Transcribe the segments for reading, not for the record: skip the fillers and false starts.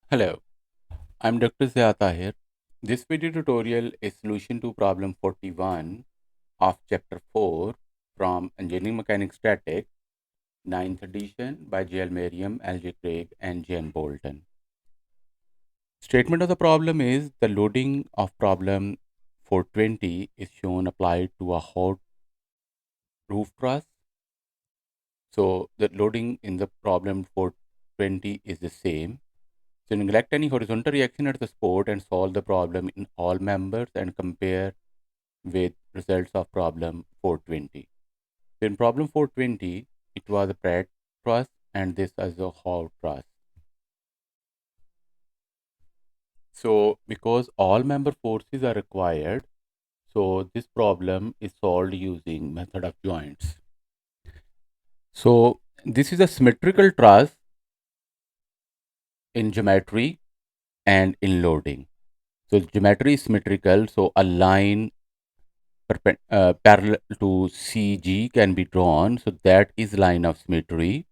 Hello, I'm Dr. Ziyata here. This video tutorial is solution to problem 41 of chapter 4 from Engineering Mechanics Static, ninth edition by J.L. Meriam, L.J. Craig, and J.N. Bolton. Statement of the problem is the loading of problem 420 is shown applied to a hot roof truss. So the loading in the problem 420 is the same. So neglect any horizontal reaction at the spot and solve the problem in all members and compare with results of problem 420. So in problem 420, it was a Pratt truss and this is a Howe truss. So because all member forces are required, so this problem is solved using method of joints. So this is a symmetrical truss in geometry and in loading. So geometry is symmetrical, so a line parallel to CG can be drawn. So that is line of symmetry.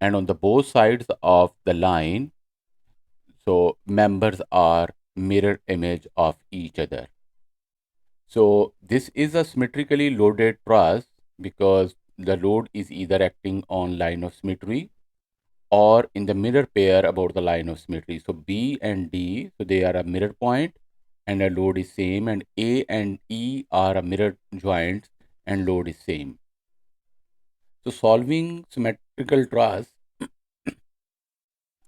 And on the both sides of the line, so members are mirror image of each other. So this is a symmetrically loaded truss because the load is either acting on line of symmetry or in the mirror pair about the line of symmetry. So B and D, so they are a mirror point and a load is same, and A and E are a mirror joints and load is same. So solving symmetrical truss,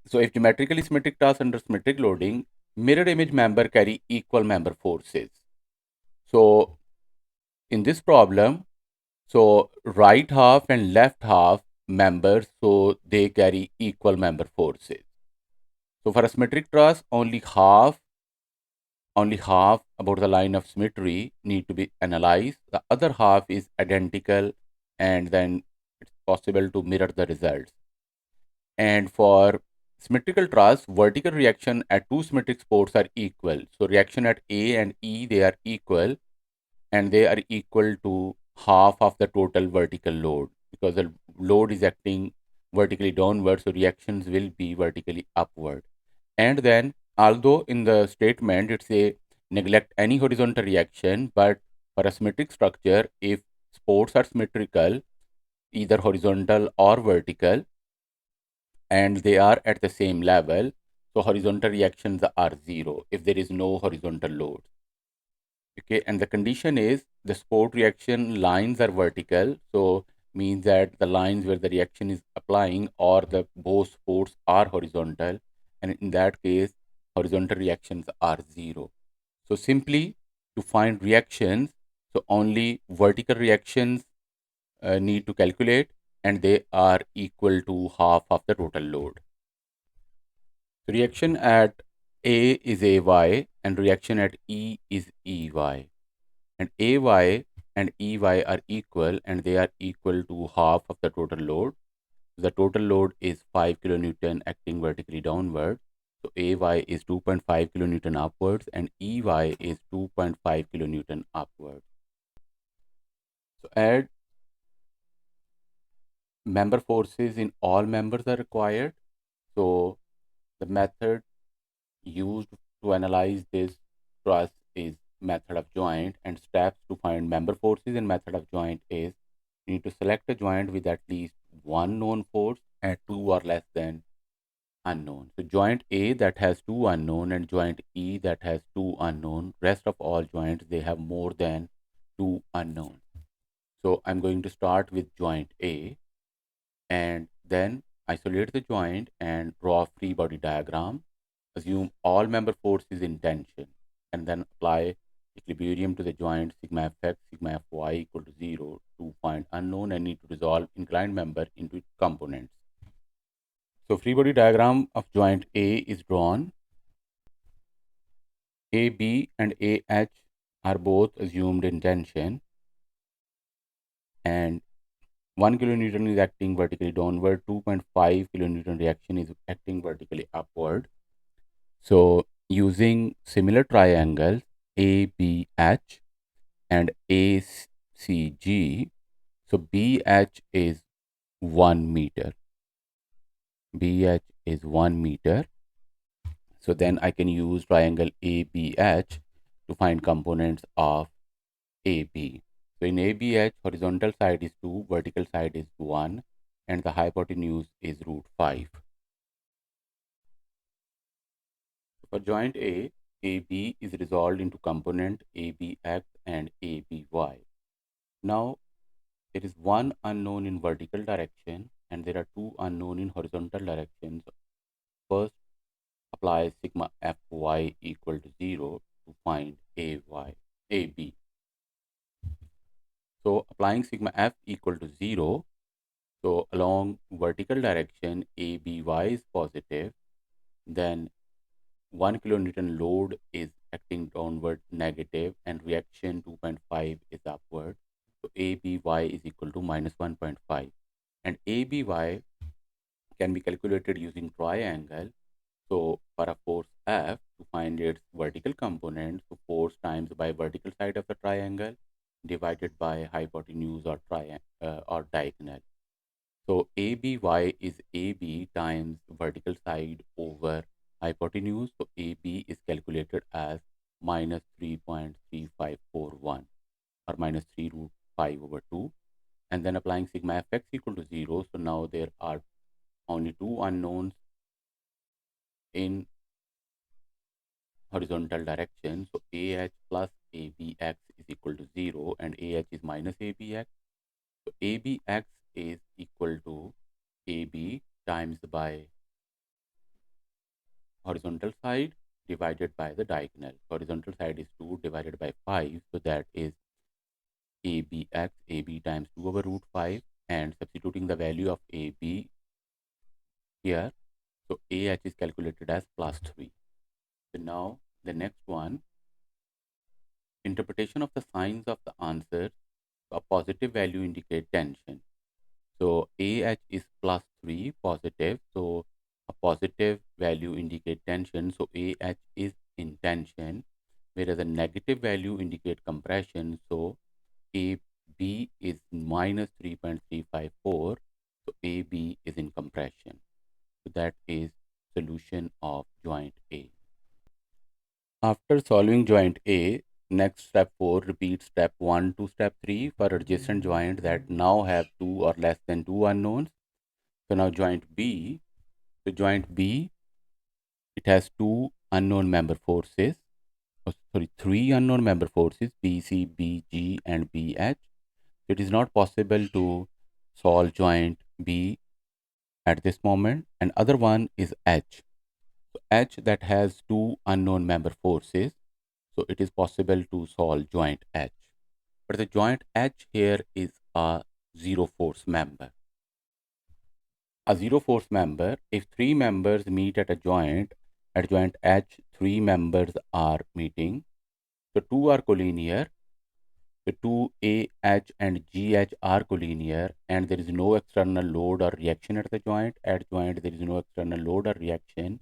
so if geometrically symmetric truss under symmetric loading, mirror image member carry equal member forces. So in this problem, so right half and left half members, so they carry equal member forces. So for a symmetric truss, only half about the line of symmetry need to be analyzed. The other half is identical, and then it's possible to mirror the results. And for symmetrical truss, vertical reaction at two symmetric supports are equal. So reaction at A and E, they are equal, and they are equal to half of the total vertical load because the load is acting vertically downward, so reactions will be vertically upward. And then, although in the statement it's a neglect any horizontal reaction, but for a symmetric structure, if supports are symmetrical, either horizontal or vertical, and they are at the same level, so horizontal reactions are zero if there is no horizontal load. Okay, and the condition is the support reaction lines are vertical, so means that the lines where the reaction is applying or the both supports are horizontal, and in that case horizontal reactions are zero. So simply to find reactions, so only vertical reactions need to calculate, and they are equal to half of the total load. So reaction at A is AY and reaction at E is EY, and AY and EY are equal and they are equal to half of the total load. The total load is 5 kilonewton acting vertically downward. So AY is 2.5 kilonewton upwards and EY is 2.5 kilonewton upwards. So add member forces in all members are required. So the method used to analyze this truss is method of joint, and steps to find member forces in method of joint is you need to select a joint with at least one known force and two or less than unknown. So joint A that has two unknown and joint E that has two unknown. Rest of all joints they have more than two unknown. So I'm going to start with joint A and then isolate the joint and draw a free body diagram. Assume all member force is in tension and then apply equilibrium to the joint sigma fx, sigma fy equal to 0 to find unknown and need to resolve inclined member into its components. So free body diagram of joint A is drawn. AB and AH are both assumed in tension and 1 kilonewton is acting vertically downward, 2.5 kilonewton reaction is acting vertically upward. So using similar triangles ABH and ACG, so BH is 1 meter. BH is 1 meter So then I can use triangle ABH to find components of AB. So in ABH, horizontal side is 2, vertical side is 1, and the hypotenuse is root 5. For joint A, AB is resolved into component ABX and ABY. Now, there is one unknown in vertical direction and there are two unknown in horizontal directions. First, apply sigma Fy equal to 0 to find AB. So applying sigma F equal to 0, so along vertical direction ABY is positive, then 1 kilonewton load is acting downward negative and reaction 2.5 is upward. So ABY is equal to minus 1.5 and ABY can be calculated using triangle. So for a force F, to find its vertical component, so force times by vertical side of the triangle divided by hypotenuse or or diagonal. So ABY is AB times vertical side over hypotenuse. So AB is calculated as minus 3.3541 or minus 3 root 5 over 2. And then applying sigma fx equal to 0. So now there are only two unknowns in horizontal direction. So AH plus ABX is equal to 0 and AH is minus ABX. So ABX is equal to AB times by horizontal side divided by the diagonal. Horizontal side is 2 divided by 5. So that is ABX, AB times 2 over root 5. And substituting the value of AB here, so AH is calculated as plus 3. So now the next one, interpretation of the signs of the answer. A positive value indicate tension. So AH is plus 3 positive. So a positive value indicate tension. So AH is in tension, whereas a negative value indicate compression. So AB is minus 3.354. So AB is in compression. So that is solution of joint A. After solving joint A, next step 4 repeat step 1 to step 3 for adjacent joint that now have 2 or less than 2 unknowns. So now joint B, so joint B, it has two unknown member forces, sorry, three unknown member forces, BC, BG and BH. It is not possible to solve joint B at this moment. And other one is H. So H that has two unknown member forces. So it is possible to solve joint H. But the joint H here is a zero force member. A zero force member, if three members meet at joint H, three members are meeting. So two are collinear. The two AH and GH are collinear and there is no external load or reaction at the joint. At joint, there is no external load or reaction.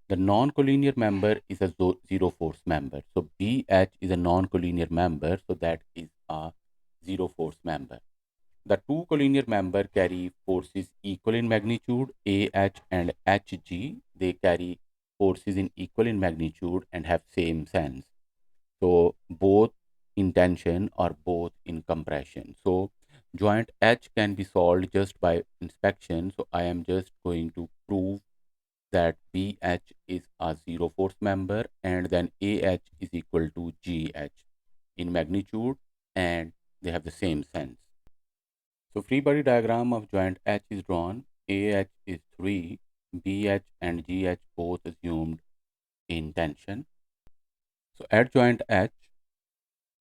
The non-collinear member is a zero force member. So BH is a non-collinear member. So that is a zero force member. The two collinear member carry forces equal in magnitude. AH and HG, they carry forces in equal in magnitude and have same sense. So both in tension or both in compression. So joint H can be solved just by inspection. So I am just going to prove that BH is a zero force member and then AH is equal to GH in magnitude and they have the same sense. So free body diagram of joint H is drawn. AH is 3, BH and GH both assumed in tension. So at joint H,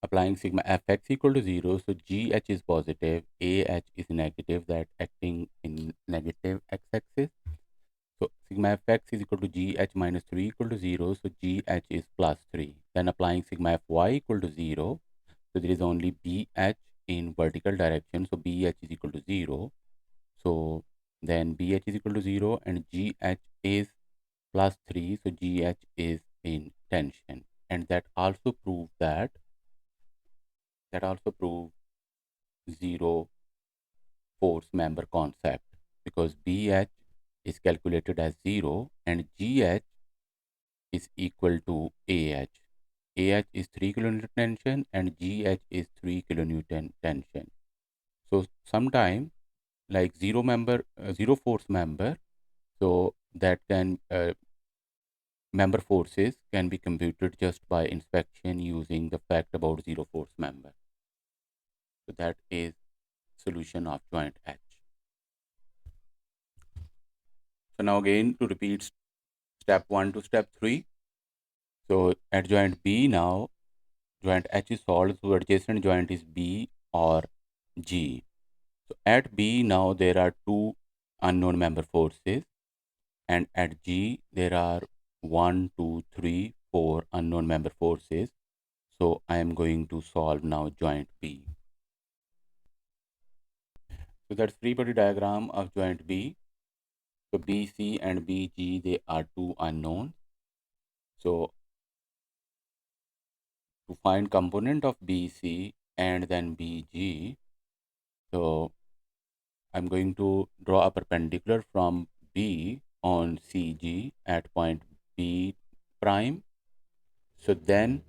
applying sigma fx equal to 0, so GH is positive, AH is negative, that acting in negative x-axis. So sigma fx is equal to GH minus 3 equal to 0, so GH is plus 3. Then applying sigma fy equal to 0, so there is only BH in vertical direction, so BH is equal to 0. So then BH is equal to 0 and GH is plus 3, so GH is in tension. And that also proves zero force member concept because BH is calculated as 0 and GH is equal to AH. AH is 3 kilonewton tension and GH is 3 kilonewton tension. So sometime like zero force member, so that can member forces can be computed just by inspection using the fact about zero force member. So that is solution of joint H. So now again to repeat step 1 to step 3. So at joint B now, joint H is solved, so adjacent joint is B or G. So at B now there are two unknown member forces, and at G there are one, two, three, four unknown member forces. So I am going to solve now joint B. So that's free body diagram of joint B. So BC and BG, they are two unknowns. So to find component of BC and then BG, so I'm going to draw a perpendicular from B on CG at point B prime. So then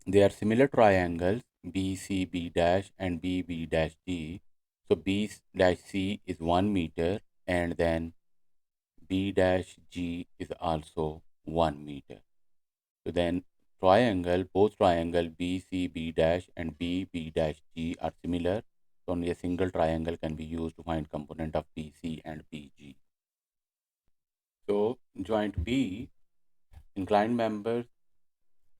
they are similar triangles BCB dash and BB dash D. So B dash C is 1 meter and then B dash G is also 1 meter. So then both triangle BCB dash and BB dash G are similar. So only a single triangle can be used to find component of BC and BG. So joint B, inclined members,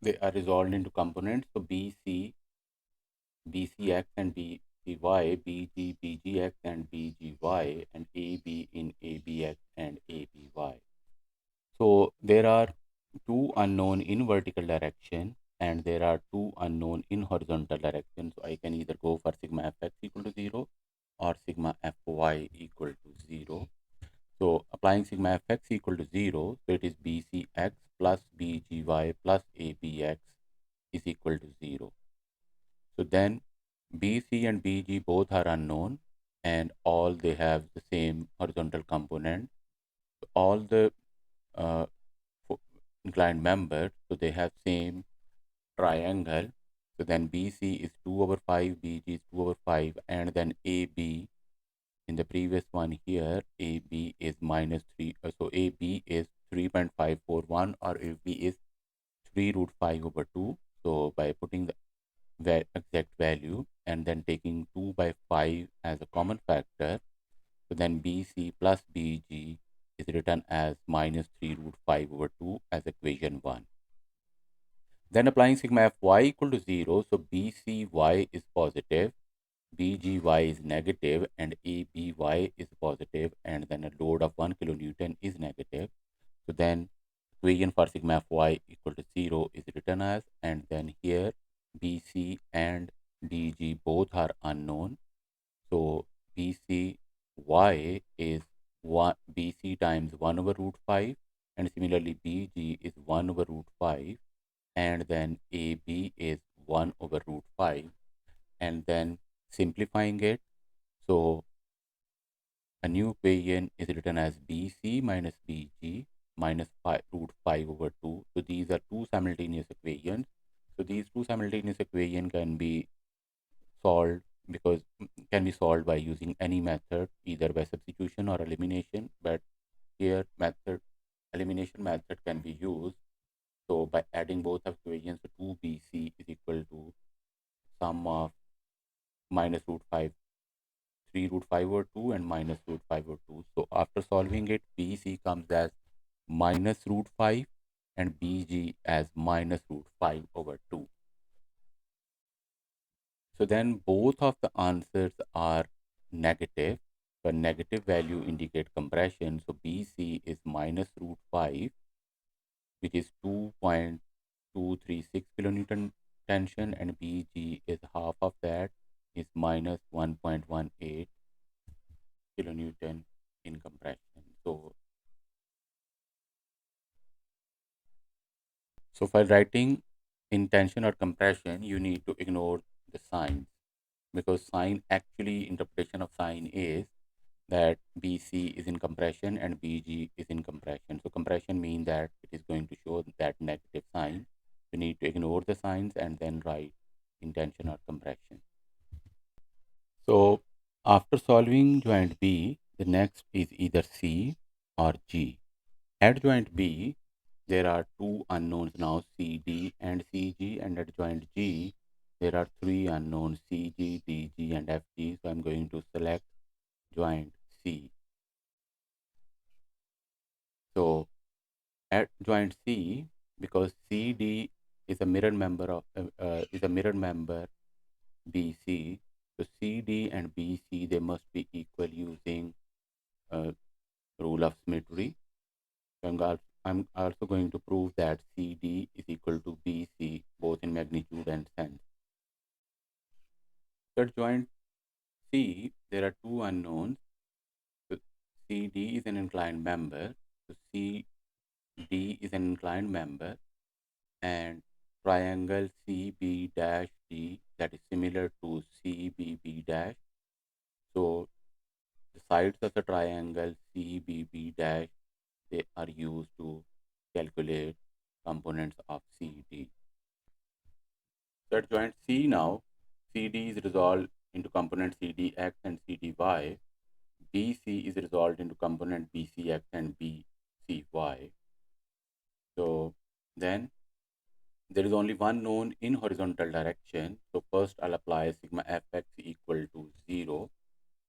they are resolved into components. So BC, BCX and BCY, BG, BGX and BGY, and AB in ABX and ABY. So there are two unknown in vertical direction and there are two unknown in horizontal direction. So I can either go for sigma fx equal to 0 or sigma fy equal to 0. So applying sigma fx equal to 0, so it is bcx plus bgy plus abx is equal to 0. So then bc and bg both are unknown and all they have the same horizontal component. So all the uh, inclined members, so they have same triangle. So then BC is 2 over 5, BG is 2 over 5, and then AB in the previous one here, AB is minus 3. So AB is 3.541 or AB is 3 root 5 over 2. So by putting the exact value and then taking 2 by 5 as a common factor, so then BC plus BG is written as minus 3 root 5 over 2 as equation 1. Then applying sigma Fy equal to 0, so BCY is positive, BGY is negative, and ABY is positive, and then a load of 1 kilonewton is negative. So then equation for sigma Fy equal to 0 is written as, and then here BC and BG both are unknown. So BCY is 1 BC times 1 over root 5, and similarly BG is 1 over root 5, and then AB is 1 over root 5, and then simplifying it, so a new equation is written as BC minus BG minus 5, root 5 over 2. So these are two simultaneous equations. So these two simultaneous equations can be solved because can be solved by using any method, either by substitution or elimination, but here method elimination method can be used. So by adding both of equations, so 2BC is equal to sum of minus root 5, 3 root 5 over 2 and minus root 5 over 2. So after solving it, BC comes as minus root 5 and BG as minus root 5 over 2. So then both of the answers are negative. The negative value indicate compression. So BC is minus root 5, which is 2.236 kilonewton tension, and BG is half of that, is minus 1.18 kilonewton in compression. So while writing in tension or compression, you need to ignore the signs, because sign actually interpretation of sign is that BC is in compression and BG is in compression. So compression means that it is going to show that negative sign. You need to ignore the signs and then write intention or compression. So after solving joint B, the next is either C or G. At joint B, there are two unknowns now, CD and CG, and at joint G, there are three unknowns, CG, DG, and FG. So I'm going to select joint C. So at joint C, because CD is a mirror member of is a mirror member BC, so CD and BC they must be equal using uh, rule of symmetry. So I'm also going to prove that CD is equal to BC both in magnitude and sense. So at joint C, there are two unknowns. So CD is an inclined member. So CD is an inclined member, and triangle CB dash D that is similar to CBB dash. So the sides of the triangle CBB dash they are used to calculate components of CD. So at joint C now, CD is resolved into component CDX and CDY. BC is resolved into component BCX and BCY. So then there is only one known in horizontal direction. So first I'll apply sigma fx equal to 0.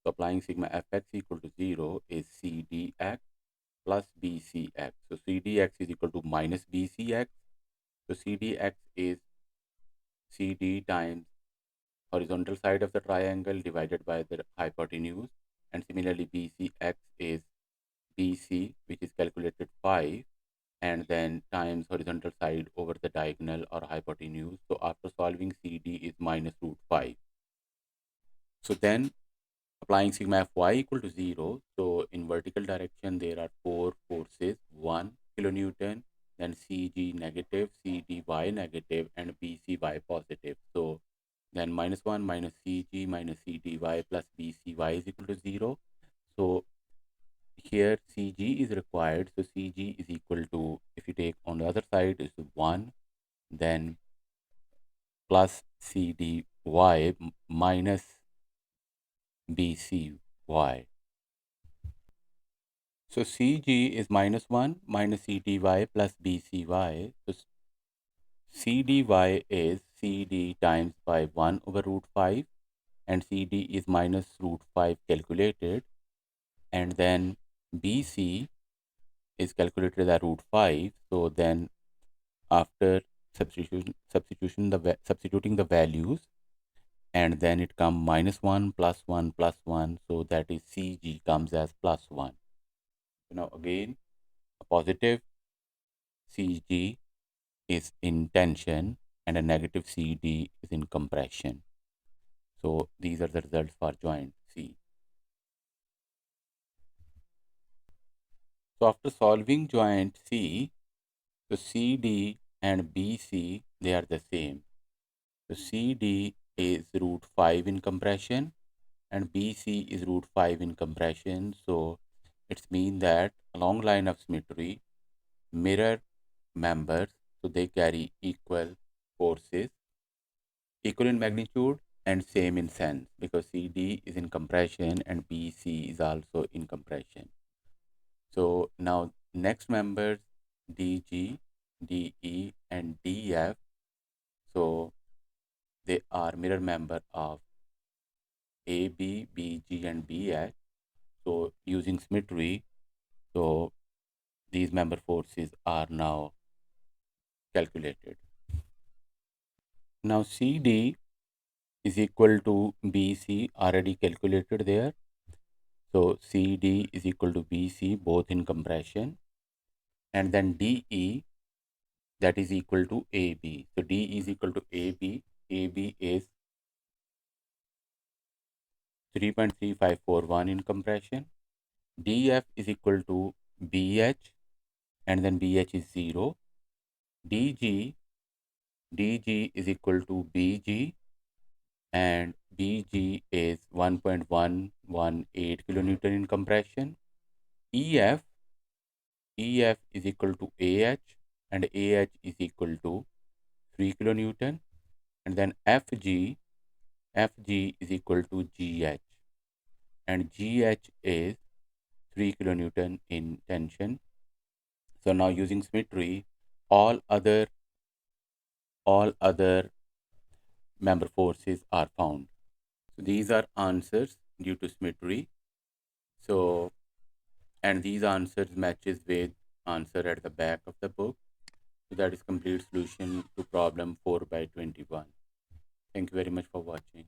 So applying sigma fx equal to 0 is CDX plus BCX. So CDX is equal to minus BCX. So CDX is CD times horizontal side of the triangle divided by the hypotenuse. And similarly, BCX is BC, which is calculated 5, and then times horizontal side over the diagonal or hypotenuse. So after solving, CD is minus root 5. So then applying sigma Fy equal to 0. So in vertical direction, there are four forces, 1 kilonewton, then Cg negative, Cdy negative, and Bcy positive. So then minus 1 minus Cg minus Cdy plus Bcy is equal to 0. So here Cg is required. So Cg is equal to, if you take on the other side, is 1, then plus Cdy minus Bcy. So Cg is minus 1 minus Cdy plus Bcy. So Cdy is Cd times by 1 over root 5, and Cd is minus root 5 calculated, and then BC is calculated as root 5. So then after substituting the values, and then it comes minus 1 plus 1 plus 1. So that is Cg comes as plus 1. So now again, a positive Cg is in tension and a negative CD is in compression. So these are the results for joint C. So after solving joint C, so CD and BC, they are the same. So CD is root 5 in compression and BC is root 5 in compression. So it's mean that along line of symmetry, mirror members, so they carry equal forces, equal in magnitude and same in sense, because CD is in compression and BC is also in compression. So now next members DG, DE and DF, so they are mirror member of AB, BG and BH. So using symmetry, so these member forces are now calculated. Now CD is equal to BC already calculated there. So CD is equal to BC both in compression, and then DE that is equal to AB. So D is equal to AB. AB is 3.3541 in compression. DF is equal to BH, and then BH is 0. DG is equal to BG, and BG is 1.118 kilonewton in compression. EF EF is equal to AH, and AH is equal to 3 kilonewton, and then FG is equal to GH, and GH is 3 kilonewton in tension. So now using symmetry, all other all other member forces are found. So these are answers due to symmetry. So, and these answers matches with answer at the back of the book. So that is complete solution to problem 4 by 21. Thank you very much for watching.